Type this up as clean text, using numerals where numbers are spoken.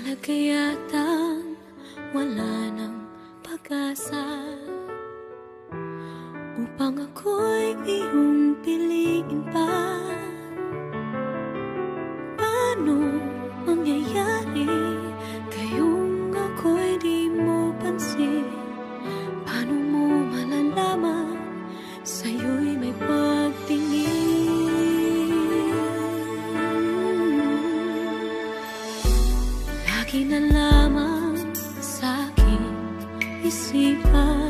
Malagayatang wala ng pag-asa upang ako'y iyong piliin pa. Paano mangyayari kayong ako'y di mo pansin? Paano mo malalaman sa'yo'y may pagtingin? Lagi na lamang sa'king isipan